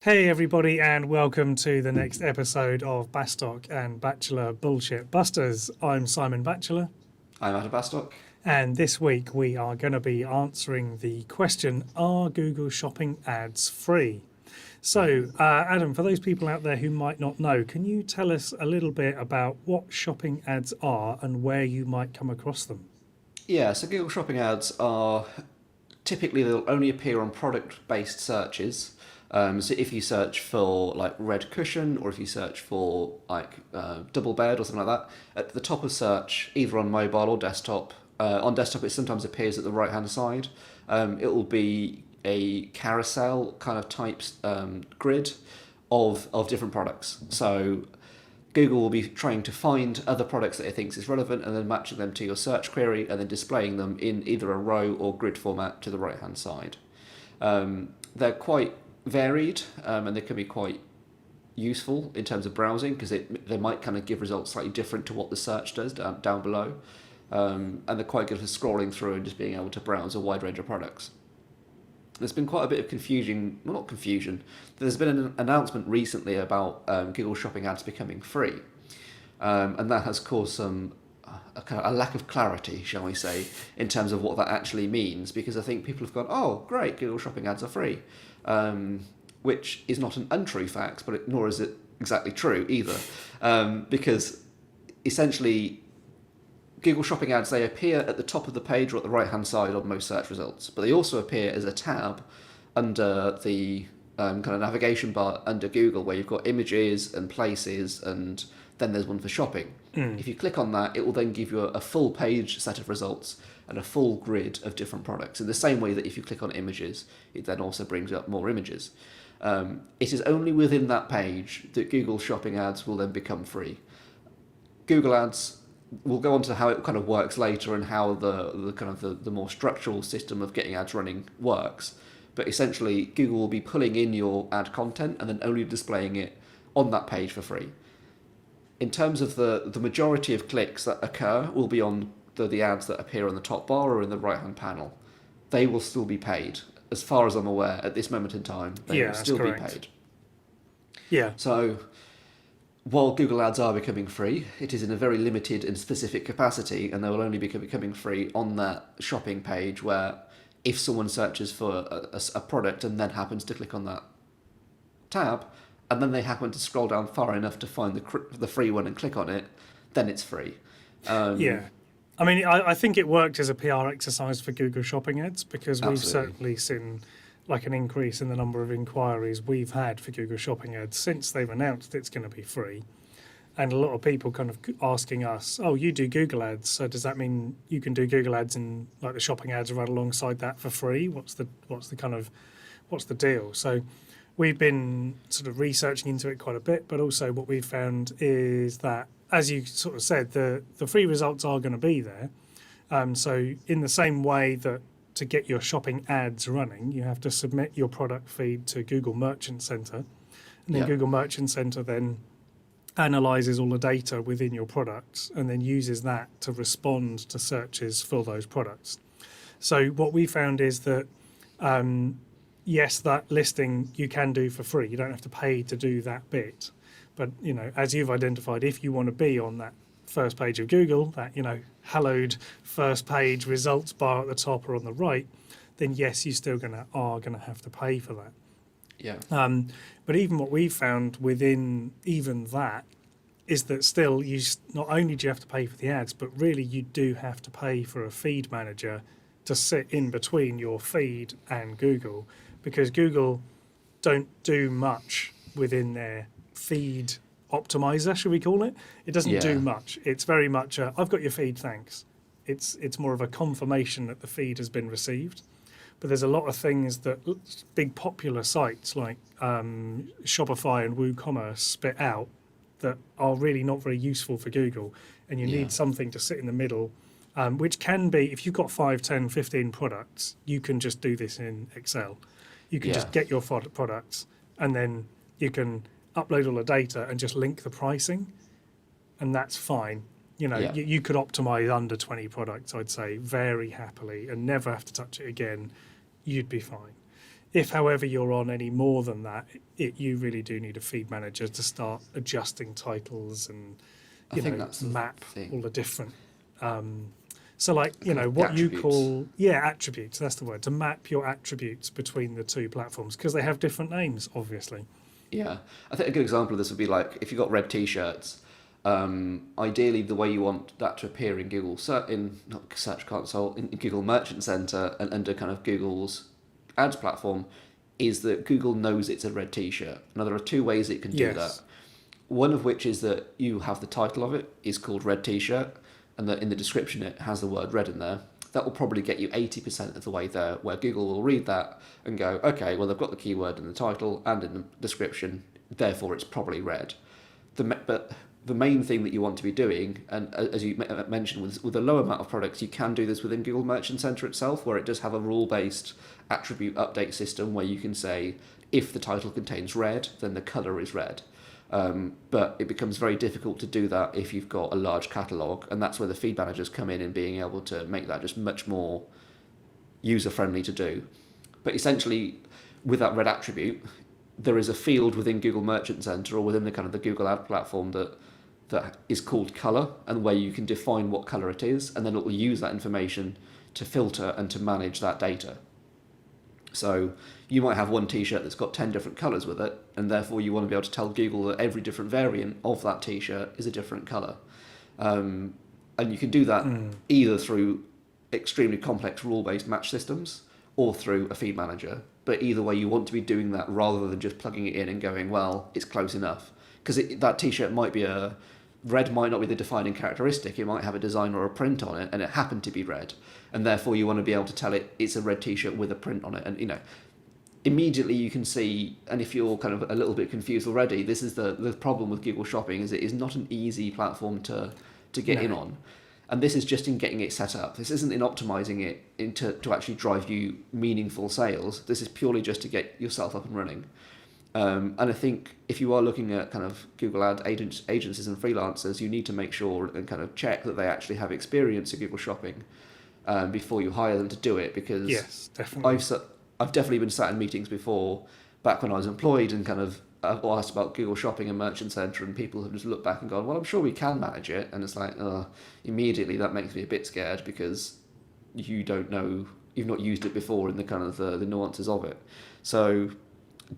Hey everybody, and welcome to the next episode of Bastock and Bachelor Bullshit Busters. I'm Simon Batchelor, I'm Adam Bastock. and this week we are going to be answering the question: Are Google Shopping ads free? So, Adam, for those people out there who might not know, can you tell us a little bit about what shopping ads are and where you might come across them? Yeah, so Google Shopping ads are typically they'll only appear on product-based searches. So if you search for like red cushion, or if you search for like double bed or something like that, at the top of search, either on mobile or desktop. On desktop, it sometimes appears at the right-hand side. It will be a carousel kind of type grid of different products. So Google will be trying to find other products that it thinks is relevant and then matching them to your search query and then displaying them in either a row or grid format to the right hand side. They're quite varied and they can be quite useful in terms of browsing because they might kind of give results slightly different to what the search does down below. And they're quite good for scrolling through and just being able to browse a wide range of products. There's been quite a bit of confusion, well, not confusion, there's been an announcement recently about Google Shopping ads becoming free. And that has caused a lack of clarity, shall we say, in terms of what that actually means, because I think people have gone, oh, great, Google Shopping ads are free, which is not an untrue fact, but nor is it exactly true either, because essentially Google Shopping ads, they appear at the top of the page or at the right-hand side on most search results, but they also appear as a tab under the kind of navigation bar under Google where you've got images and places, and then there's one for shopping. If you click on that, it will then give you a full page set of results and a full grid of different products, in the same way that if you click on images, it then also brings up more images. It is only within that page that Google Shopping ads will then become free. Google ads, we'll go on to how it kind of works later and how the kind of the more structural system of getting ads running works. But essentially, Google will be pulling in your ad content and then only displaying it on that page for free. In terms of the majority of clicks that occur will be on the ads that appear on the top bar or in the right-hand panel. They will still be paid. As far as I'm aware, at this moment in time, they Yeah, will that's still be correct. paid. Yeah, So while Google Ads are becoming free, it is in a very limited and specific capacity, and they will only be becoming free on that shopping page where if someone searches for a product and then happens to click on that tab, and then they happen to scroll down far enough to find the free one and click on it, then it's free. yeah. I mean, I think it worked as a PR exercise for Google Shopping ads because we've Absolutely. certainly seen like an increase in the number of inquiries we've had for Google Shopping ads since they've announced it's going to be free. And a lot of people kind of asking us, "Oh, you do Google ads, so does that mean you can do Google ads and like the shopping ads right alongside that for free? What's the deal?" So we've been sort of researching into it quite a bit, but also what we've found is that, as you sort of said, the free results are going to be there. So in the same way that to get your shopping ads running, you have to submit your product feed to Google Merchant Center, and then Yeah. Google Merchant Center then analyzes all the data within your products and then uses that to respond to searches for those products. So what we found is that yes, that listing you can do for free. You don't have to pay to do that bit. But as you've identified, if you want to be on that first page of Google, that hallowed first page results bar at the top or on the right, then yes, you still are gonna have to pay for that. Yeah. But even what we found within even that is that still not only do you have to pay for the ads, but really you do have to pay for a feed manager to sit in between your feed and Google, because Google don't do much within their feed optimizer, should we call it? It doesn't do Yeah. much. It's very much I've got your feed, thanks. It's more of a confirmation that the feed has been received. But there's a lot of things that big popular sites like Shopify and WooCommerce spit out that are really not very useful for Google. And you Yeah. need something to sit in the middle, which can be, if you've got 5, 10, 15 products, you can just do this in Excel. You can Yeah. just get your products and then you can upload all the data and just link the pricing, and that's fine. Yeah. You could optimize under 20 products, I'd say, very happily and never have to touch it again. You'd be fine. If, however, you're on any more than that, you really do need a feed manager to start adjusting titles and, I think that's the map all thing. the different. So, like, Kind of the what you attributes. call, attributes, that's the word, to map your attributes between the two platforms because they have different names, obviously. Yeah, I think a good example of this would be like if you've got red t-shirts. Ideally, the way you want that to appear in Google in not Search Console in Google Merchant Center and under kind of Google's ads platform is that Google knows it's a red t-shirt. Now there are two ways it can do that. Yes. One of which is that you have the title of it is called red t-shirt, and that in the description it has the word red in there. That will probably get you 80% of the way there, where Google will read that and go, okay, well they've got the keyword in the title and in the description, therefore it's probably red. But the main thing that you want to be doing, and as you mentioned, with a low amount of products, you can do this within Google Merchant Center itself, where it does have a rule-based attribute update system where you can say, if the title contains red, then the color is red. But it becomes very difficult to do that if you've got a large catalog, and that's where the feed managers come in being able to make that just much more user-friendly to do. But essentially, with that red attribute, there is a field within Google Merchant Center or within the kind of the Google Ad platform that is called color, and where you can define what color it is, and then it will use that information to filter and to manage that data. So you might have one t-shirt that's got 10 different colors with it, and therefore you want to be able to tell Google that every different variant of that t-shirt is a different color. And you can do that either through extremely complex rule-based match systems or through a feed manager. But either way, you want to be doing that rather than just plugging it in and going, well, it's close enough. Because that t-shirt might be red might not be the defining characteristic. It might have a design or a print on it, and it happened to be red. And therefore, you want to be able to tell it it's a red t-shirt with a print on it. And, immediately you can see, and if you're kind of a little bit confused already, this is the problem with Google Shopping, is it is not an easy platform to get in on. And this is just in getting it set up. This isn't in optimizing it to actually drive you meaningful sales. This is purely just to get yourself up and running. And I think if you are looking at kind of Google Ad agencies and freelancers, you need to make sure and kind of check that they actually have experience in Google Shopping before you hire them to do it. Because Yes, definitely. I've definitely been sat in meetings before, back when I was employed, and kind of asked about Google Shopping and Merchant Center, and people have just looked back and gone, well, I'm sure we can manage it. And it's like, immediately that makes me a bit scared because you don't know, you've not used it before in the kind of the nuances of it. So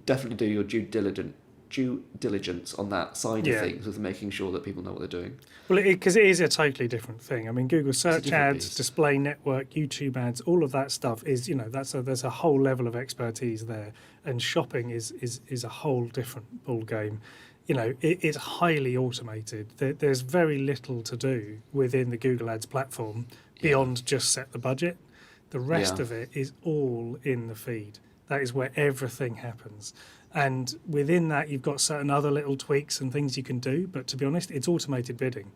definitely do your due diligence on that side of Yeah. things, with making sure that people know what they're doing. Well, because it is a totally different thing. I mean, Google search different ads, beast. display network, YouTube ads, all of that stuff is, there's a whole level of expertise there, and shopping is a whole different ball game. It's highly automated. There's very little to do within the Google Ads platform beyond just set the budget. The rest Yeah. of it is all in the feed. That is where everything happens. And within that, you've got certain other little tweaks and things you can do. But to be honest, it's automated bidding.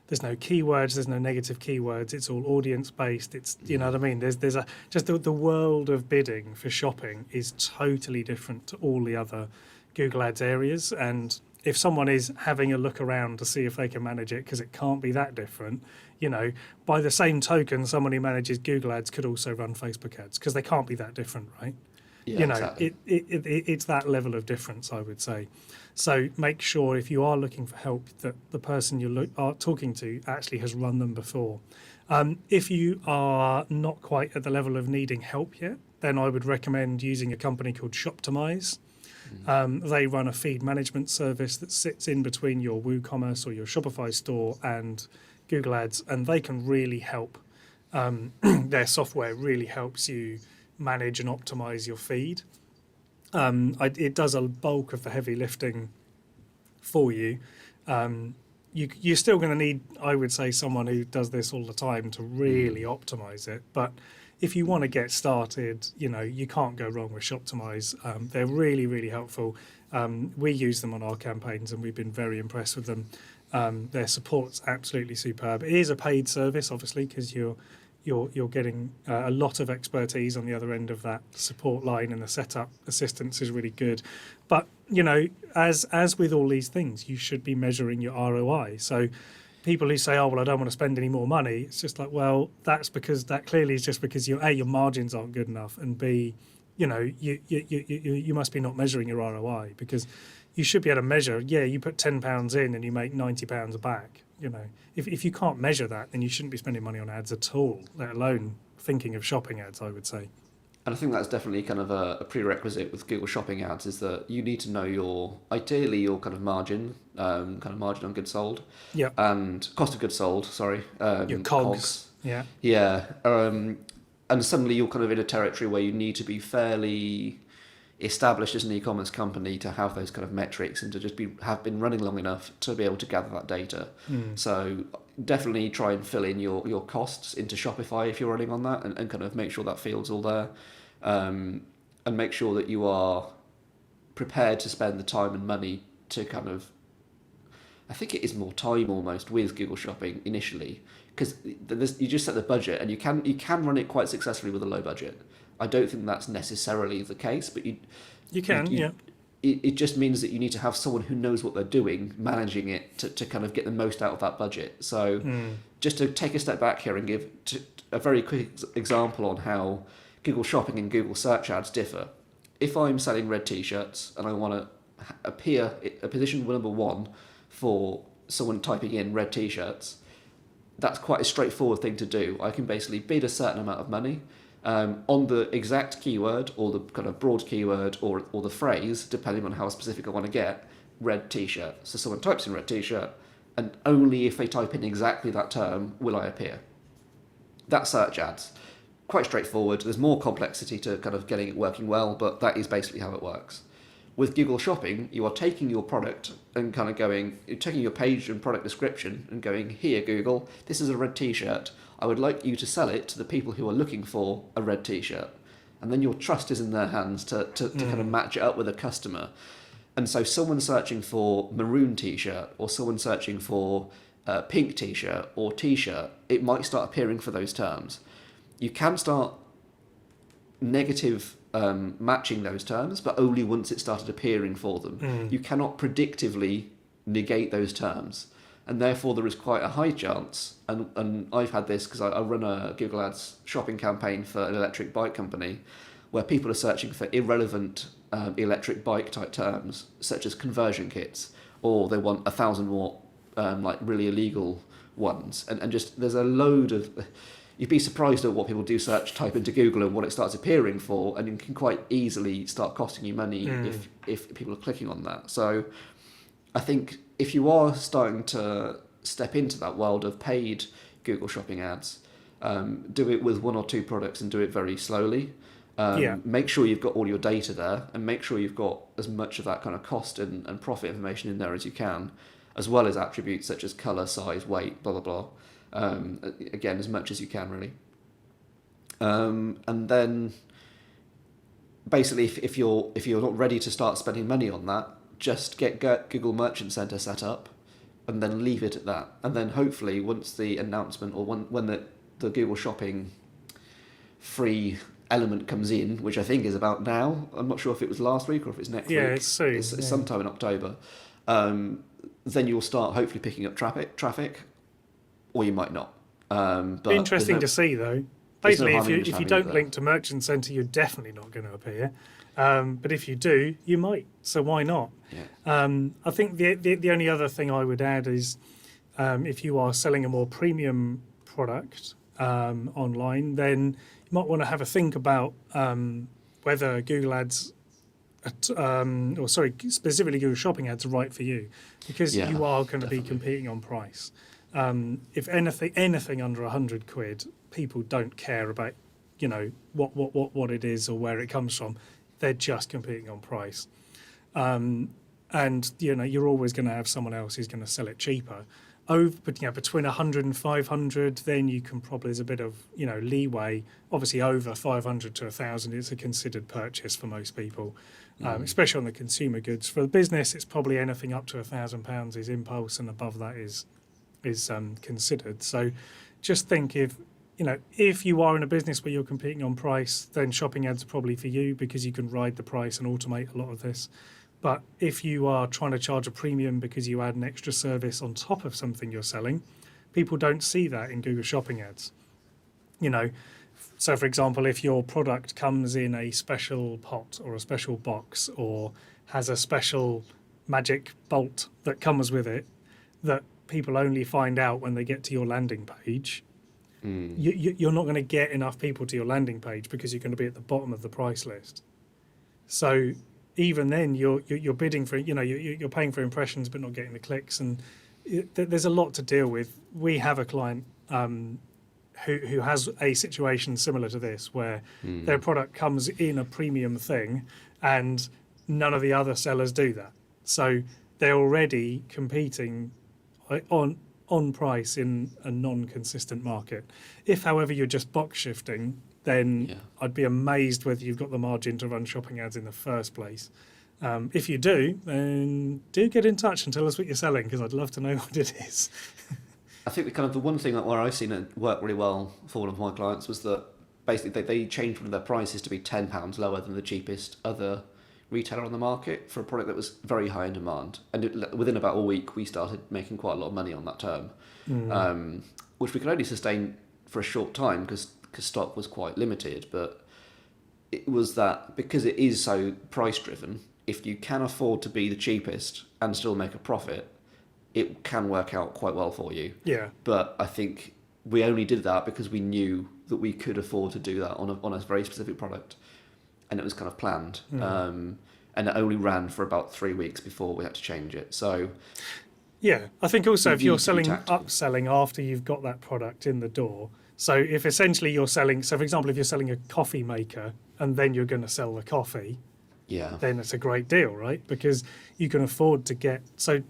There's no keywords, there's no negative keywords. It's all audience based. It's, you know what I mean? There's just the world of bidding for shopping is totally different to all the other Google Ads areas. And if someone is having a look around to see if they can manage it, because it can't be that different, by the same token, someone who manages Google Ads could also run Facebook ads, because they can't be that different, right? Yeah, exactly. It's that level of difference, I would say. So make sure, if you are looking for help, that the person you are talking to actually has run them before. If you are not quite at the level of needing help yet, then I would recommend using a company called Shoptimize. They run a feed management service that sits in between your WooCommerce or your Shopify store and Google Ads, and they can really help. Their software really helps you manage and optimize your feed. It does a bulk of the heavy lifting for you. You're still going to need, I would say, someone who does this all the time to really optimize it. But if you want to get started, you can't go wrong with Shoptimize. They're really, really helpful. We use them on our campaigns, and we've been very impressed with them. Their support's absolutely superb. It is a paid service, obviously, because you're getting a lot of expertise on the other end of that support line, and the setup assistance is really good. But as with all these things, you should be measuring your ROI. So people who say, "Oh, well, I don't want to spend any more money," it's just like, well, that clearly is just because your margins aren't good enough, and B, you must be not measuring your ROI, because you should be able to measure. Yeah, you put £10 in and you make £90 back. If you can't measure that, then you shouldn't be spending money on ads at all, let alone thinking of shopping ads, I would say. And I think that's definitely kind of a prerequisite with Google Shopping ads, is that you need to know ideally your kind of margin, kind of margin on goods sold, Yeah, and cost of goods sold. Sorry, your cogs. Yeah, Yeah, and suddenly you're kind of in a territory where you need to be fairly established as an e-commerce company to have those kind of metrics and to just have been running long enough to be able to gather that data. So definitely try and fill in your costs into Shopify if you're running on that, and kind of make sure that field's all there, and make sure that you are prepared to spend the time and money to kind of, I think it is more time almost with Google Shopping initially, because you just set the budget and you can run it quite successfully with a low budget. I don't think that's necessarily the case, but you can. Yeah, it just means that you need to have someone who knows what they're doing, managing it to kind of get the most out of that budget. So just to take a step back here and give a very quick example on how Google Shopping and Google Search ads differ. If I'm selling red t-shirts and I want to appear a position number 1 for someone typing in red t-shirts, that's quite a straightforward thing to do. I can basically bid a certain amount of money on the exact keyword, or the kind of broad keyword, or the phrase, depending on how specific I want to get, red t-shirt. So someone types in red t-shirt, and only if they type in exactly that term will I appear. That's search ads. Quite straightforward. There's more complexity to kind of getting it working well, but that is basically how it works. With Google Shopping, you are taking your product and kind of you're taking your page and product description and going, here Google, this is a red t-shirt. I would like you to sell it to the people who are looking for a red t-shirt. And then your trust is in their hands to kind of match it up with a customer. And so someone searching for maroon t-shirt, or someone searching for pink t-shirt or t-shirt, it might start appearing for those terms. You can start negative matching those terms, but only once it started appearing for them. You cannot predictively negate those terms, and therefore there is quite a high chance, and I've had this because I run a Google Ads shopping campaign for an electric bike company, where people are searching for irrelevant electric bike type terms, such as conversion kits, or they want 1,000 watt like really illegal ones, and just there's a load of. You'd be surprised at what people do type into Google and what it starts appearing for, and it can quite easily start costing you money if people are clicking on that. So I think if you are starting to step into that world of paid Google Shopping ads, do it with 1 or 2 products and do it very slowly. Make sure you've got all your data there, and make sure you've got as much of that kind of cost and profit information in there as you can, as well as attributes such as colour, size, weight, blah, blah, blah. Again, as much as you can, really. And then basically, if you're not ready to start spending money on that, just get Google Merchant Center set up, and then leave it at that. And then hopefully, once the announcement, or when the Google Shopping free element comes in, which I think is about now. I'm not sure if it was last week or if it's next week. Yeah, it's soon. It's sometime in October. Then you'll start hopefully picking up traffic, or you might not. But interesting to see, though. Basically, no if you don't link to Merchant Center, you're definitely not going to appear. But if you do, you might. So why not? Yeah. I think the only other thing I would add is if you are selling a more premium product online, then you might want to have a think about whether Google Ads, specifically Google Shopping ads, are right for you, because you are going to be competing on price. If anything under £100, people don't care about, what it is or where it comes from. They're just competing on price. And you're always going to have someone else who's going to sell it cheaper. Between 100 and 500, then you can probably, there's a bit of leeway. Obviously, over 500 to 1,000, it's a considered purchase for most people, especially on the consumer goods. For the business, it's probably anything up to £1,000 is impulse, and above that is considered. So, just think if you are in a business where you're competing on price, then shopping ads are probably for you, because you can ride the price and automate a lot of this. But if you are trying to charge a premium because you add an extra service on top of something you're selling, people don't see that in Google Shopping ads. So, for example, if your product comes in a special pot or a special box or has a special magic bolt that comes with it that people only find out when they get to your landing page, you're not going to get enough people to your landing page because you're going to be at the bottom of the price list. So even then, you're bidding for, you're paying for impressions but not getting the clicks, and there's a lot to deal with. We have a client who has a situation similar to this, where their product comes in a premium thing, and none of the other sellers do that. So they're already competing on price in a non-consistent market. If, however, you're just box shifting, then I'd be amazed whether you've got the margin to run shopping ads in the first place. If you do, then do get in touch and tell us what you're selling, because I'd love to know what it is. I think the one thing where I've seen it work really well for one of my clients was that basically they changed one of their prices to be £10 lower than the cheapest other retailer on the market for a product that was very high in demand. And within about a week, we started making quite a lot of money on that term, which we could only sustain for a short time because stock was quite limited. But it was that because it is so price driven, if you can afford to be the cheapest and still make a profit, it can work out quite well for you. Yeah. But I think we only did that because we knew that we could afford to do that on a very specific product. And it was kind of planned. And it only ran for about 3 weeks before we had to change it. So yeah, I think also if you're tactical. upselling after you've got that product in the door, so if essentially you're selling, so for example, if you're selling a coffee maker and then you're going to sell the coffee, then it's a great deal, right? Because you can afford to get, so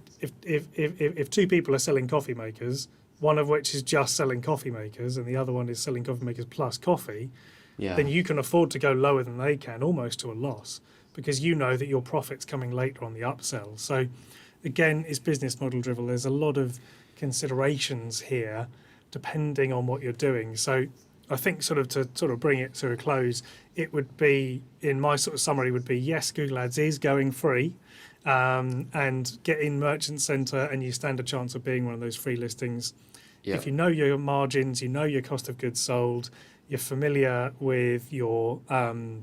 if two people are selling coffee makers, one of which is just selling coffee makers and the other one is selling coffee makers plus coffee, then you can afford to go lower than they can, almost to a loss, because you know that your profit's coming later on the upsell. So again, it's business model driven. There's a lot of considerations here depending on what you're doing. So I think to bring it to a close, it would be, in my sort of summary, would be yes, Google Ads is going free, and get in Merchant Center and you stand a chance of being one of those free listings. If you know your margins, you know your cost of goods sold, you're familiar with your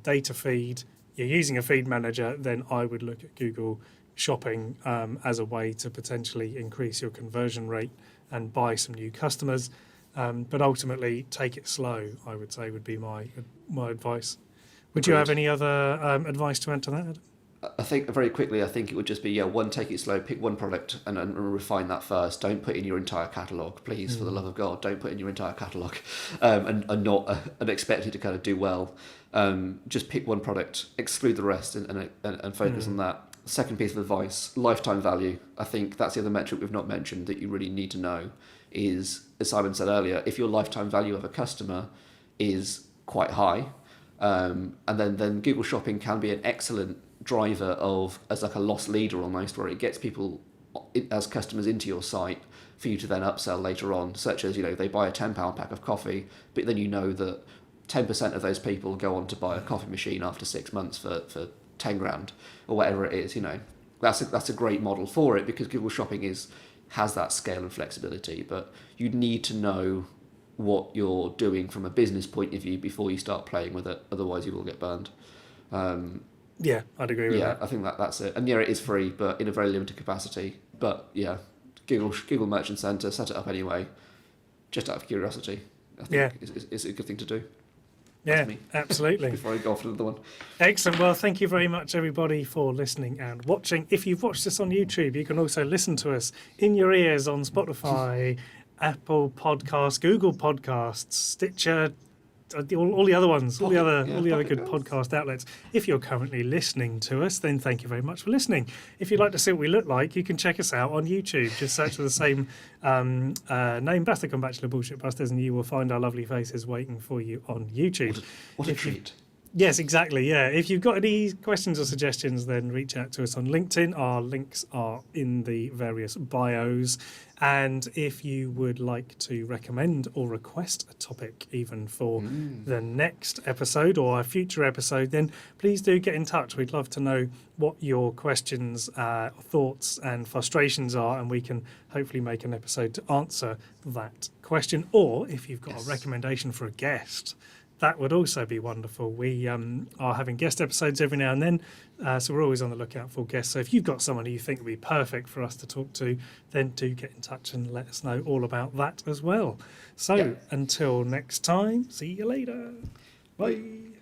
data feed, you're using a feed manager, then I would look at Google Shopping as a way to potentially increase your conversion rate and buy some new customers. But ultimately, take it slow, I would say, would be my advice. Would you have any other advice to add to that, Adam? I think very quickly, I think it would just be, one, take it slow, pick one product and refine that first. Don't put in your entire catalogue, please, for the love of God. Don't put in your entire catalogue and expect it to kind of do well. Just pick one product, exclude the rest and focus on that. Second piece of advice, lifetime value. I think that's the other metric we've not mentioned that you really need to know is, as Simon said earlier, if your lifetime value of a customer is quite high, and then Google Shopping can be an excellent driver as like a loss leader almost, where it gets people as customers into your site for you to then upsell later on, such as they buy a £10 pack of coffee, but then you know that 10% of those people go on to buy a coffee machine after 6 months for 10 grand or whatever it is. That's a great model for it because Google Shopping has that scale and flexibility, but you need to know what you're doing from a business point of view before you start playing with it, otherwise you will get burned. Yeah, I'd agree with that. I think that's it. And it is free, but in a very limited capacity. But Google Merchant Center, set it up anyway, just out of curiosity. I think it's a good thing to do. Yeah, absolutely. Before I go off to another one. Excellent. Well, thank you very much, everybody, for listening and watching. If you've watched us on YouTube, you can also listen to us in your ears on Spotify, Apple Podcasts, Google Podcasts, Stitcher, all the other ones, all the other good podcast outlets. If you're currently listening to us, then thank you very much for listening. If you'd like to see what we look like, you can check us out on YouTube. Just search for the same name, Bastard Come Bachelor Bullshit Busters, and you will find our lovely faces waiting for you on YouTube. What a treat. Yes, exactly. Yeah. If you've got any questions or suggestions, then reach out to us on LinkedIn. Our links are in the various bios. And if you would like to recommend or request a topic even for the next episode or a future episode, then please do get in touch. We'd love to know what your questions, thoughts and frustrations are, and we can hopefully make an episode to answer that question. Or if you've got a recommendation for a guest, that would also be wonderful. We are having guest episodes every now and then, so we're always on the lookout for guests. So if you've got someone who you think would be perfect for us to talk to, then do get in touch and let us know all about that as well. So Yep. until next time, see you later. Bye.